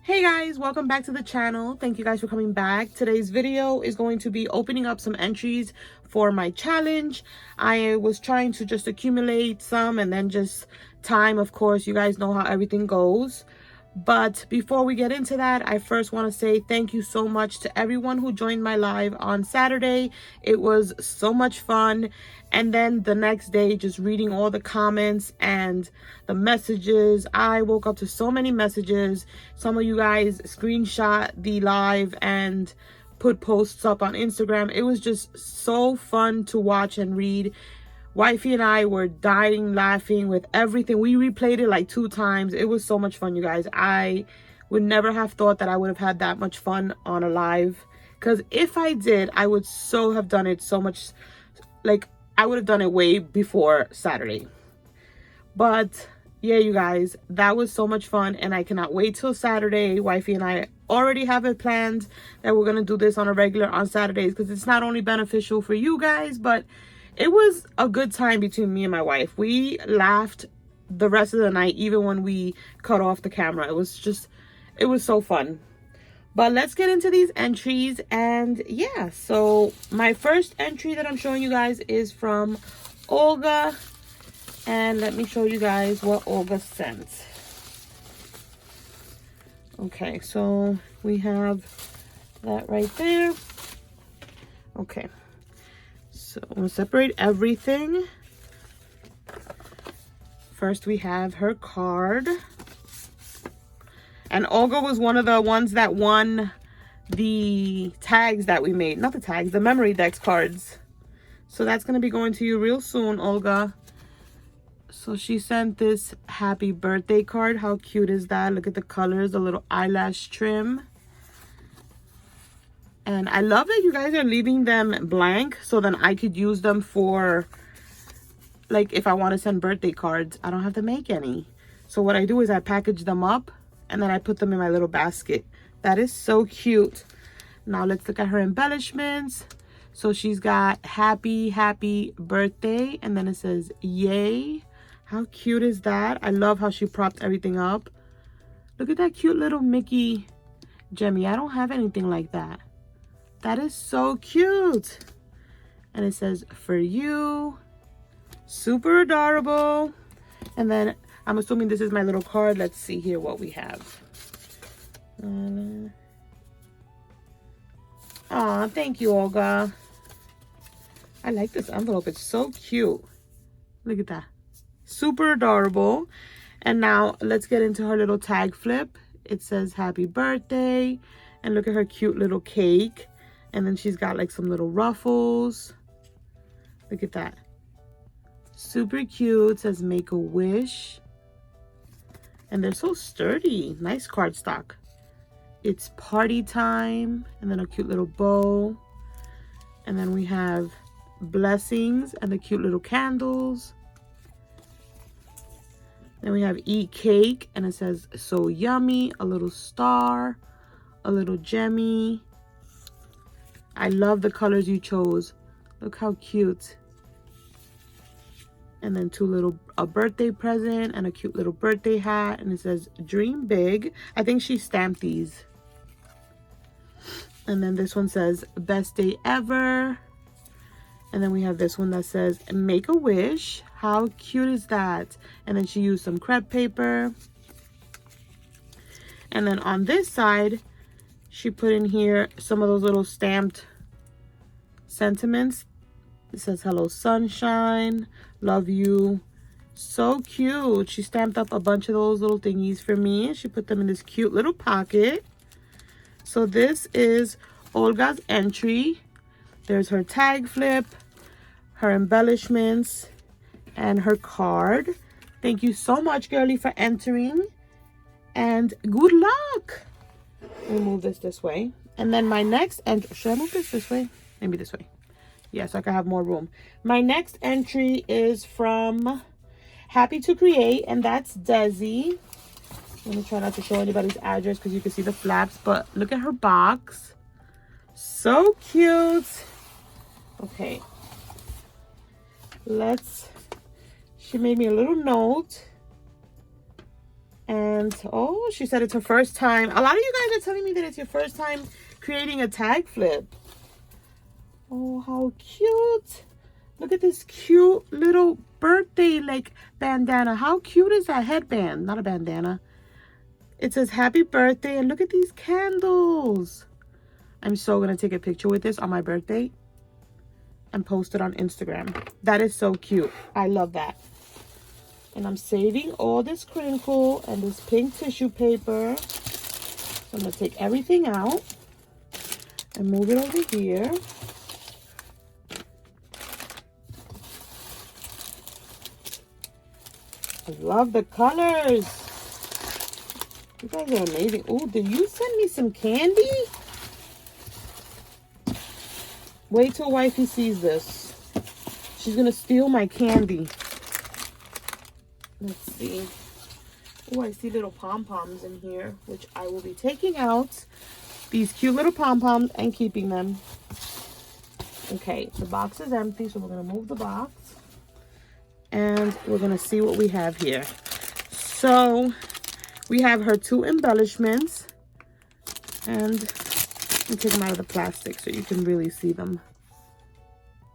Hey guys, welcome back to the channel. Thank you guys for coming back. Today's video is going to be opening up some entries for my challenge. I was trying to just accumulate some and then just time, of course. You guys know how everything goes. But before we get into that, I first want to say thank you so much to everyone who joined my live on Saturday. It was so much fun. And then the next day, just reading all the comments and the messages. I woke up to so many messages. Some of you guys screenshot the live and put posts up on Instagram. It was just so fun to watch and read. Wifey and I were dying laughing with everything. We replayed it like 2 times. It was so much fun, you guys. I would never have thought that I would have had that much fun on a live. Because if I did, I would so have done it so much. Like, I would have done it way before Saturday. But yeah, you guys, that was so much fun. And I cannot wait till Saturday. Wifey and I already have it planned that we're going to do this on a regular on Saturdays. Because it's not only beneficial for you guys, but it was a good time between me and my wife. We laughed the rest of the night, even when we cut off the camera. It was so fun. But let's get into these entries. And yeah, so my first entry that I'm showing you guys is from Olga. And let me show you guys what Olga sent. Okay, so we have that right there. Okay. So I'm going to separate everything. First, we have her card. And Olga was one of the ones that won the tags that we made. Not the tags, the memorydex cards. So that's going to be going to you real soon, Olga. So she sent this happy birthday card. How cute is that? Look at the colors, the little eyelash trim. And I love that you guys are leaving them blank so then I could use them for, like, if I want to send birthday cards, I don't have to make any. So what I do is I package them up and then I put them in my little basket. That is so cute. Now let's look at her embellishments. So she's got happy birthday, and then it says yay. How cute is that? I love how she propped everything up. Look at that cute little Mickey Jemmy. I don't have anything like that. That is so cute. And it says for you. Super adorable. And then I'm assuming this is my little card. Let's see here what we have. Aw, thank you, Olga. I like this envelope. It's so cute. Look at that. Super adorable. And now let's get into her little tag flip. It says happy birthday. And look at her cute little cake. And then she's got like some little ruffles. Look at that. Super cute. It says make a wish. And they're so sturdy. Nice cardstock. It's party time. And then a cute little bow. And then we have blessings and the cute little candles. Then we have eat cake. And it says so yummy. A little star. A little Jemmy. I love the colors you chose. Look how cute. And then a birthday present and a cute little birthday hat. And it says dream big. I think she stamped these. And then this one says best day ever. And then we have this one that says make a wish. How cute is that? And then she used some crepe paper. And then on this side, she put in here some of those little stamped sentiments. It says hello sunshine, love you. So cute. She stamped up a bunch of those little thingies for me. She put them in this cute little pocket. So this is Olga's entry. There's her tag flip, her embellishments, and her card. Thank you so much, girlie, for entering. And good luck. Let me move this way. And then my next entry, should I move this way? Maybe this way. Yeah, so I can have more room. My next entry is from Happy to Create, and that's Desi. Let me try not to show anybody's address because you can see the flaps, but look at her box. So cute. Okay. She made me a little note. And And oh, she said it's her first time. A lot of you guys are telling me that it's your first time creating a tag flip. Oh, how cute. Look at this cute little birthday like bandana. How cute is that headband? Not a bandana. It says happy birthday, and look at these candles. I'm so gonna take a picture with this on my birthday and post it on Instagram. That is so cute. I love that. And I'm saving all this crinkle and this pink tissue paper. So I'm gonna take everything out and move it over here. I love the colors. You guys are amazing. Oh, did you send me some candy? Wait till wifey sees this. She's gonna steal my candy. Let's see. Oh, I see little pom-poms in here, which I will be taking out. These cute little pom-poms and keeping them. Okay, the box is empty, so we're gonna move the box. And we're gonna see what we have here. So we have her 2 embellishments, and let me take them out of the plastic so you can really see them.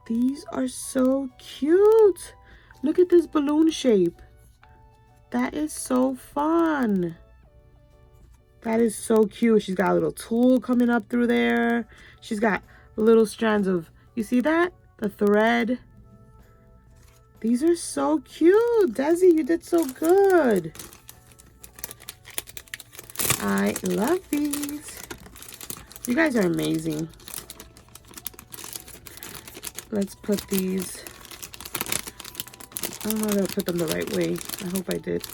These are so cute. Look at this balloon shape. That is so fun. That is so cute. She's got a little tool coming up through there. She's got little strands of, you see that? The thread. These are so cute. Desi, you did so good. I love these. You guys are amazing. Let's put these. I don't know if I put them the right way. I hope I did.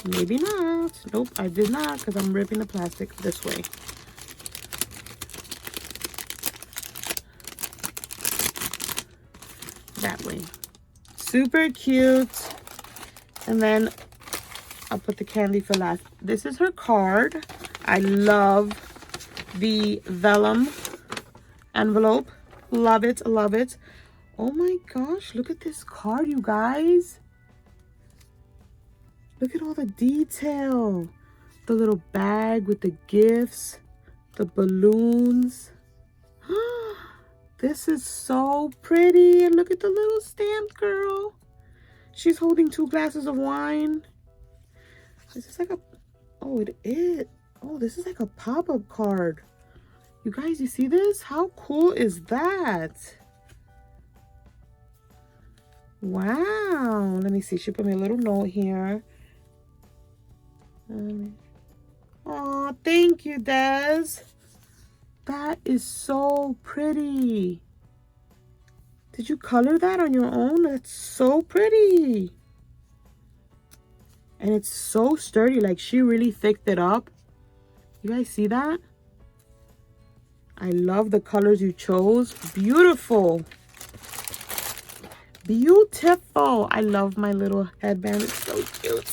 Maybe not. Nope, I did not, because I'm ripping the plastic this way. That way. Super cute. And then I'll put the candy for last. This is her card. I love the vellum envelope. Love it, love it. Oh my gosh, look at this card, you guys. Look at all the detail. The little bag with the gifts, the balloons. This is so pretty. And look at the little stamped girl. She's holding 2 glasses of wine. Is this like a, oh, it is. Oh, this is like a pop-up card. You guys, you see this? How cool is that? Wow. Let me see. She put me a little note here. Oh, thank you, Des. That is so pretty. Did you color that on your own? That's so pretty. And it's so sturdy. Like, she really thicked it up. You guys see that? I love the colors you chose. Beautiful. Beautiful. I love my little headband. It's so cute.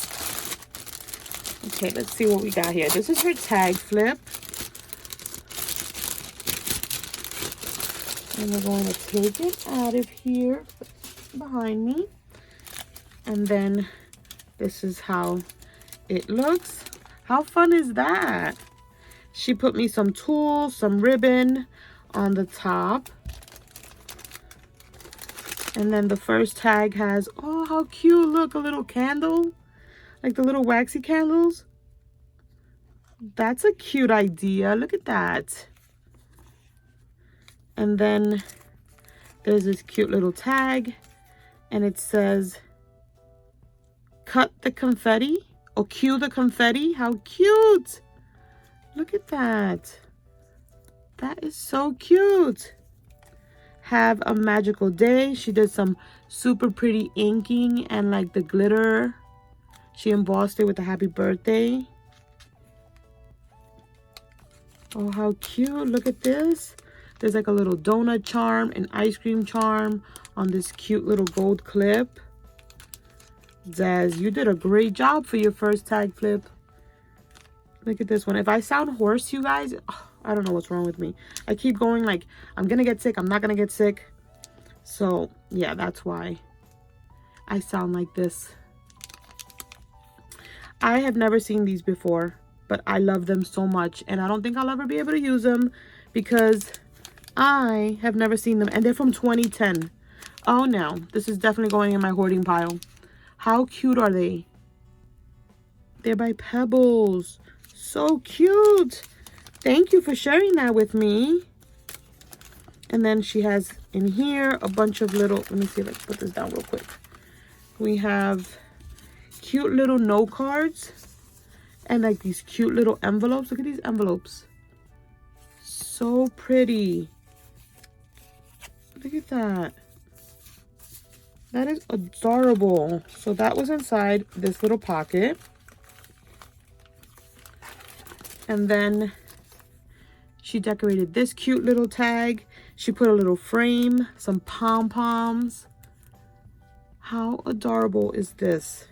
Okay, let's see what we got here. This is her tag flip. And we're going to take it out of here behind me. And then this is how it looks. How fun is that? She put me some tools, some ribbon on the top. And then the first tag has, oh, how cute. Look, a little candle. Like the little waxy candles. That's a cute idea. Look at that. And then there's this cute little tag. And it says, cut the confetti. Or cue the confetti. How cute. Look at that. That is so cute. Have a magical day. She did some super pretty inking and like the glitter. She embossed it with a happy birthday. Oh, how cute. Look at this. There's like a little donut charm, an ice cream charm on this cute little gold clip. Zaz, you did a great job for your first tag flip. Look at this one. If I sound hoarse, you guys, I don't know what's wrong with me. I keep going like, I'm gonna get sick. I'm not gonna get sick. So, yeah, that's why I sound like this. I have never seen these before, but I love them so much, and I don't think I'll ever be able to use them because I have never seen them, and they're from 2010. Oh no, this is definitely going in my hoarding pile. How cute are they? They're by Pebbles. So cute. Thank you for sharing that with me. And then she has in here a bunch of little, let me see if I can put this down real quick. We have cute little note cards and like these cute little envelopes. Look at these envelopes. So pretty. Look at that. That is adorable. So that was inside this little pocket. And then she decorated this cute little tag. She put a little frame, some pom-poms. How adorable is this?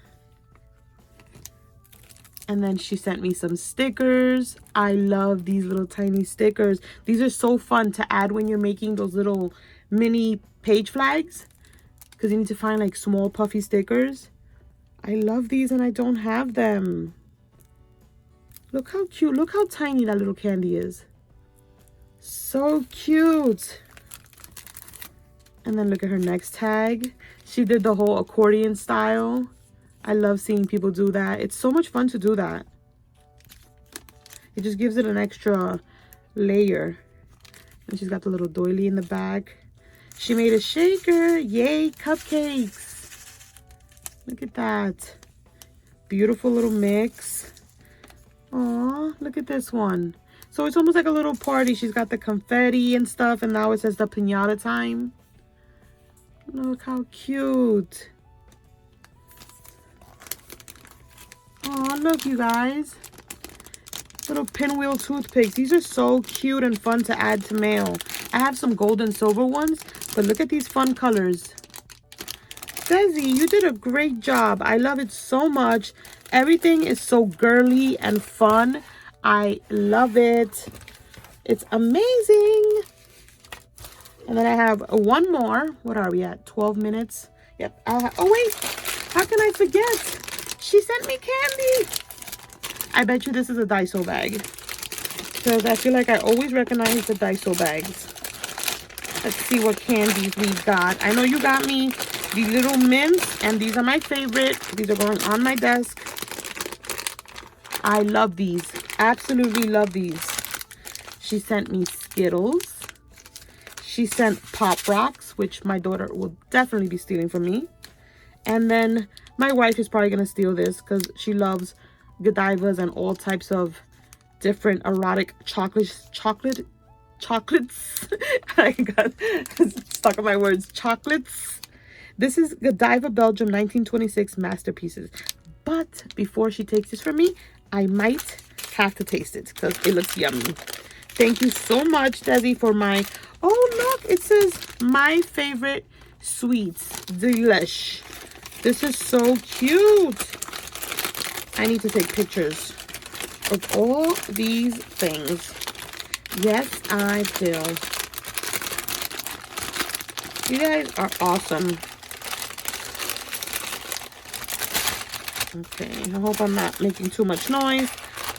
And then she sent me some stickers. I love these little tiny stickers. These are so fun to add when you're making those little mini page flags, because you need to find like small puffy stickers. I love these and I don't have them. Look how cute. Look how tiny that little candy is. So cute. And then look at her next tag. She did the whole accordion style. I love seeing people do that. It's so much fun to do that. It just gives it an extra layer. And she's got the little doily in the back. She made a shaker. Yay, cupcakes. Look at that. Beautiful little mix. Aw, look at this one. So it's almost like a little party. She's got the confetti and stuff, and now it says the piñata time. Look how cute. Oh, look, you guys. Little pinwheel toothpicks. These are so cute and fun to add to mail. I have some gold and silver ones, but look at these fun colors. Desi, you did a great job. I love it so much. Everything is so girly and fun. I love it. It's amazing. And then I have one more. What are we at? 12 minutes. Yep. Oh, wait. How can I forget? She sent me candy. I bet you this is a Daiso bag, because I feel like I always recognize the Daiso bags. Let's see what candies we got. I know you got me these little mints, and these are my favorite. These are going on my desk. I love these. Absolutely love these. She sent me Skittles. She sent Pop Rocks, which my daughter will definitely be stealing from me. And then my wife is probably going to steal this because she loves Godivas and all types of different erotic chocolates. I got stuck on my words. Chocolates. This is Godiva Belgium 1926 Masterpieces. But before she takes this from me, I might have to taste it because it looks yummy. Thank you so much, Desi, for my... Oh, look, it says my favorite sweets. Delish. This is so cute. I need to take pictures of all these things. Yes, I do. You guys are awesome. Okay, I hope I'm not making too much noise.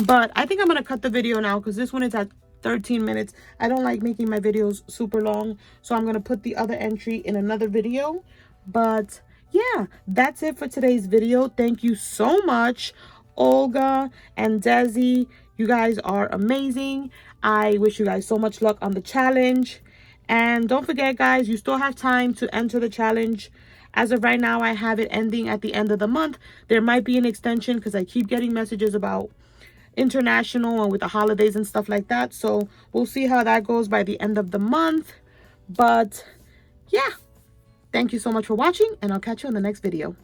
But I think I'm going to cut the video now because this one is at 13 minutes. I don't like making my videos super long. So I'm going to put the other entry in another video. But yeah, that's it for today's video. Thank you so much, Olga and Desi. You guys are amazing. I wish you guys so much luck on the challenge. And don't forget, guys, you still have time to enter the challenge. As of right now, I have it ending at the end of the month. There might be an extension because I keep getting messages about international and with the holidays and stuff like that. So we'll see how that goes by the end of the month. But yeah, thank you so much for watching, and I'll catch you in the next video.